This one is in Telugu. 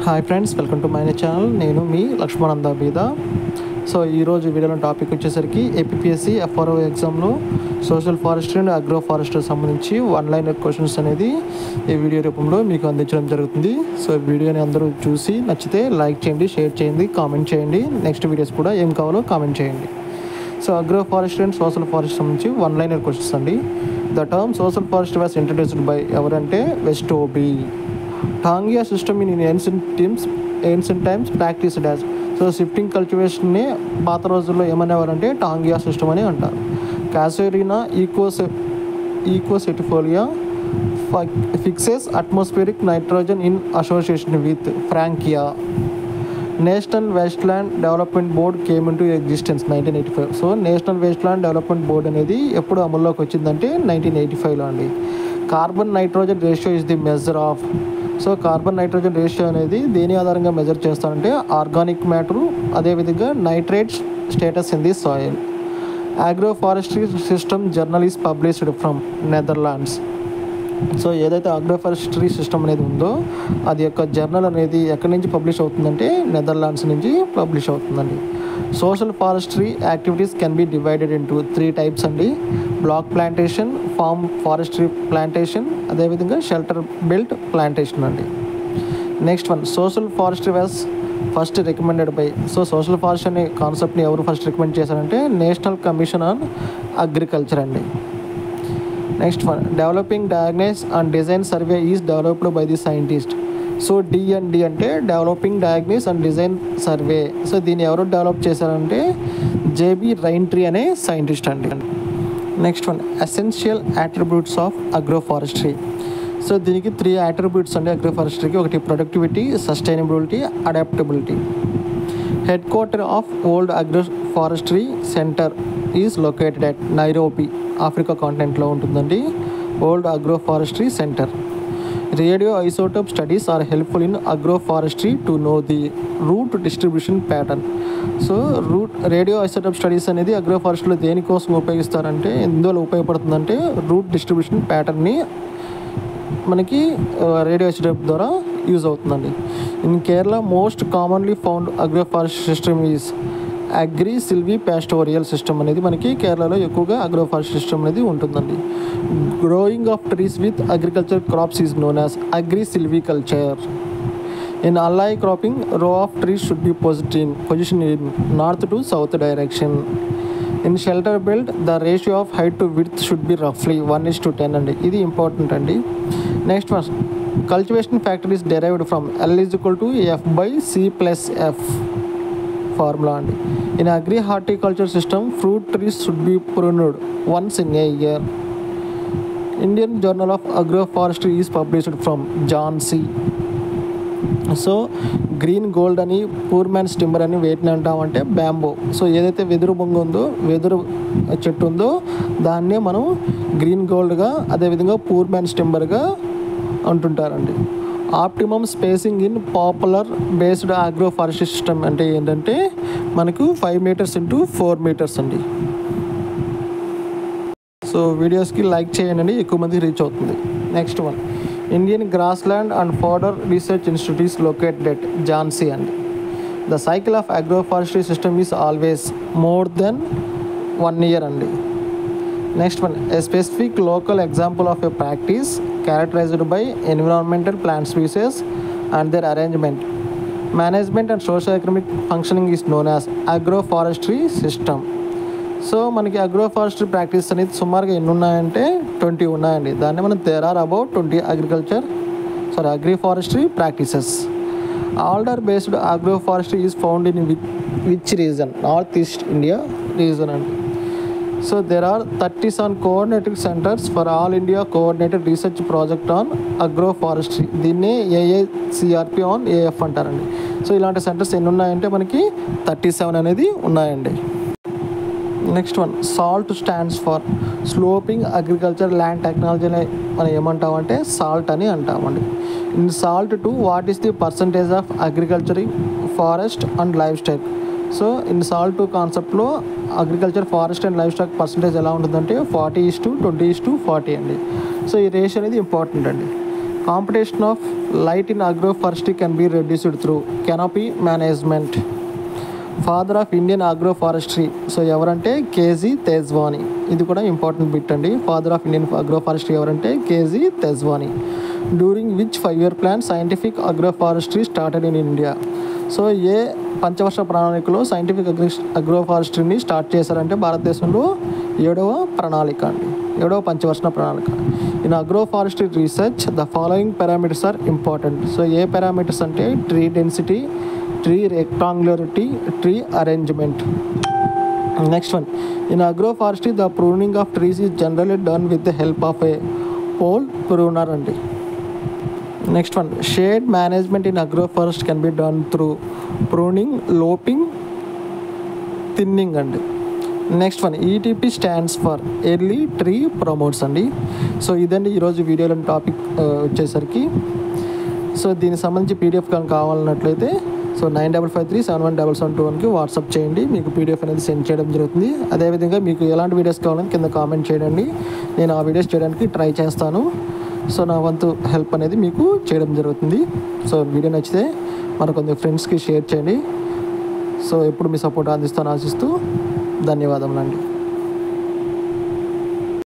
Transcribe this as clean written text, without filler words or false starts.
Hi friends, welcome to my channel. నేను మీ లక్ష్మణ్ బీదా. సో ఈరోజు వీడియోలో టాపిక్ వచ్చేసరికి ఏపీఎస్సి FRO ఎగ్జామ్లో social forestry and agro forestry సంబంధించి లైనర్ క్వశ్చన్స్ అనేది ఈ వీడియో రూపంలో మీకు అందించడం జరుగుతుంది. సో వీడియోని అందరూ చూసి నచ్చితే లైక్ చేయండి, షేర్ చేయండి, కామెంట్ చేయండి. నెక్స్ట్ వీడియోస్ కూడా ఏం కావాలో కామెంట్ చేయండి. So agro forestry and social forest సంబంధించి లైనర్ క్వశ్చన్స్ అండి. The term social forestry was introduced by ఎవరంటే Westoby. Taungya system in ancient times practised as. So shifting కల్టివేషన్ని పాత రోజుల్లో ఏమనేవారంటే టాంగియా సిస్టమ్ అని అంటారు. Casuarina equisetifolia fixes atmospheric nitrogen in association with Frankia. National wasteland development board came into existence 1985. So national wasteland development board అనేది ఎప్పుడు అమల్లోకి వచ్చిందంటే 1985లో అండి. Carbon nitrogen ratio is the measure of. So carbon nitrogen ratio అనేది దేని ఆధారంగా మెజర్ చేస్తారంటే ఆర్గానిక్ మ్యాటరు, అదేవిధంగా nitrate status in the soil. Agro forestry system journal is published from Netherlands. So ఏదైతే అగ్రో ఫారెస్ట్రీ సిస్టమ్ అనేది ఉందో అది యొక్క జర్నల్ అనేది ఎక్కడి నుంచి పబ్లిష్ అవుతుందంటే నెదర్లాండ్స్ నుంచి పబ్లిష్ అవుతుందండి. Social forestry activities can be divided into 3 types అండి. Block plantation, farm forestry plantation, అదేవిధంగా షెల్టర్ బిల్ట్ ప్లాంటేషన్ అండి. Next one, social forestry was first recommended by. So social forest అనే కాన్సెప్ట్ని ఎవరు ఫస్ట్ రికమెండ్ చేశారంటే నేషనల్ కమిషన్ ఆన్ అగ్రికల్చర్ అండి. Next one, developing diagnose and design survey is developed by the scientist. So D&D అంటే developing diagnose and design survey. So దీన్ని ఎవరు డెవలప్ చేశారంటే JB రైంట్రీ అనే సైంటిస్ట్ అండి. Next one, essential attributes of agro forestry. So దీనికి 3 అట్రిబ్యూట్స్ అండి అగ్రో ఫారెస్ట్రీకి. ఒకటి productivity, sustainability, adaptability. Headquarter of world agro forestry centre is located at Nairobi, Africa కాంటినెంట్లో ఉంటుందండి world agro forestry centre. Radio isotope studies are helpful in agro forestry to know the root distribution pattern. So radio isotope studies అనేది అగ్రో ఫారెస్ట్రీలో దేనికోసం ఉపయోగిస్తారంటే ఎందులో ఉపయోగపడుతుందంటే రూట్ డిస్ట్రిబ్యూషన్ ప్యాటర్న్ని మనకి రేడియో ఐసోటోప్ ద్వారా యూజ్ అవుతుందండి. In Kerala most commonly found agro forest system is agri silvi pastoral system అనేది మనకి కేరళలో ఎక్కువగా అగ్రో ఫారెస్ట్ సిస్టమ్ అనేది ఉంటుందండి. Growing of trees with agriculture crops is known as agri silvi culture. In alley cropping row of trees should be position in north to south direction. In shelter belt the ratio of height to width should be రఫ్లీ 1:10 అండి. ఇది ఇంపార్టెంట్ అండి. Next one, cultivation factor is derived from L = F/C+F formula అండి. In agri horticulture system fruit trees should be pruned once in a year. Indian journal of agro forestry is published from Jhansi. So green gold అని, పూర్ మ్యాన్స్ టింబర్ అని వేటిని అంటామంటే బ్యాంబో. సో ఏదైతే వెదురు బొంగ ఉందో, వెదురు చెట్టు ఉందో దాన్నే మనం గ్రీన్ గోల్డ్గా, అదేవిధంగా పూర్ మ్యాన్స్ టింబర్గా అంటుంటారండి. Optimum spacing in popular based agro forestry system అంటే ఏంటంటే మనకు 5 మీటర్స్ ఇంటూ 4 మీటర్స్ అండి. సో వీడియోస్కి లైక్ చేయండి, ఎక్కువ మంది రీచ్ అవుతుంది. Next one, Indian grass land and fodder research institute is located at Jhansi అండి. The cycle of agro forestry system is always more than 1 year అండి. Next one, a specific local example of a practice characterized by environmental plant species and their arrangement, management and socio-economic functioning is known as agroforestry system. So మనకి అగ్రోఫారెస్ట్రీ ప్రాక్టీస్ అనేది సుమారుగా ఎన్ని ఉన్నాయంటే 20 ఉన్నాయండి. దాన్ని మనం there are about 20 agriforestry practices. Alder based agroforestry is found in which region? North east India region అండి. So there are 37 coordinated centers for all India coordinated research project on agroforestry. దీన్నే AACRP on AF అంటారండి. సో ఇలాంటి సెంటర్స్ ఎన్ని ఉన్నాయంటే మనకి 37 అనేది ఉన్నాయండి. Next one, SALT stands for sloping agriculture land technology మనం ఏమంటామంటే సాల్ట్ అని అంటామండి. In SALT to what is the percentage of agriculturing forest and life style. So in SALT కాన్సెప్ట్లో agriculture, forest and life stock percentage ఎలా ఉంటుందంటే 40:20:40 అండి. సో ఈ రేషియో అనేది ఇంపార్టెంట్ అండి. Competition of light in agroforestry can be reduced through canopy management. Father of Indian agroforestry. So ఎవరంటే కేజీ తేజ్వానీ. ఇది కూడా ఇంపార్టెంట్ బిట్ అండి. ఫాదర్ ఆఫ్ ఇండియన్ అగ్రోఫారెస్ట్రీ ఎవరంటే K G Tejwani. During which 5-year plan scientific agroforestry started in India. So ఏ పంచవర్ష ప్రణాళికలో సైంటిఫిక్ అగ్రోఫారెస్ట్రీని స్టార్ట్ చేశారంటే భారతదేశంలో 7వ ప్రణాళిక అండి, 7వ పంచవర్ష ప్రణాళిక. In agroforestry research the following parameters are important. So ఏ పారామీటర్స్ అంటే tree density, tree rectangularity, tree arrangement. Next one, in agroforestry the pruning of trees is generally done with the help of a pole pruner అండి. Next one, shade management in agroforest can be done through pruning, lopping, thinning అండి. Next one, ETP stands for early tree promotes అండి. సో ఇదండి ఈరోజు వీడియోలో టాపిక్ వచ్చేసరికి. సో దీనికి సంబంధించి పీడిఎఫ్ కానీ కావాలన్నట్లయితే సో 9553717721కి వాట్సాప్ చేయండి. మీకు పీడిఎఫ్ అనేది సెండ్ చేయడం జరుగుతుంది. అదేవిధంగా మీకు ఎలాంటి వీడియోస్ కావాలని కింద కామెంట్ చేయండి. నేను ఆ వీడియోస్ చేయడానికి ట్రై చేస్తాను. సో నా వంతు హెల్ప్ అనేది మీకు చేయడం జరుగుతుంది. సో వీడియో నచ్చితే మన కొంత ఫ్రెండ్స్కి షేర్ చేయండి. సో ఎప్పుడు మీ సపోర్ట్ అందిస్తాను ఆశిస్తూ ధన్యవాదములండి.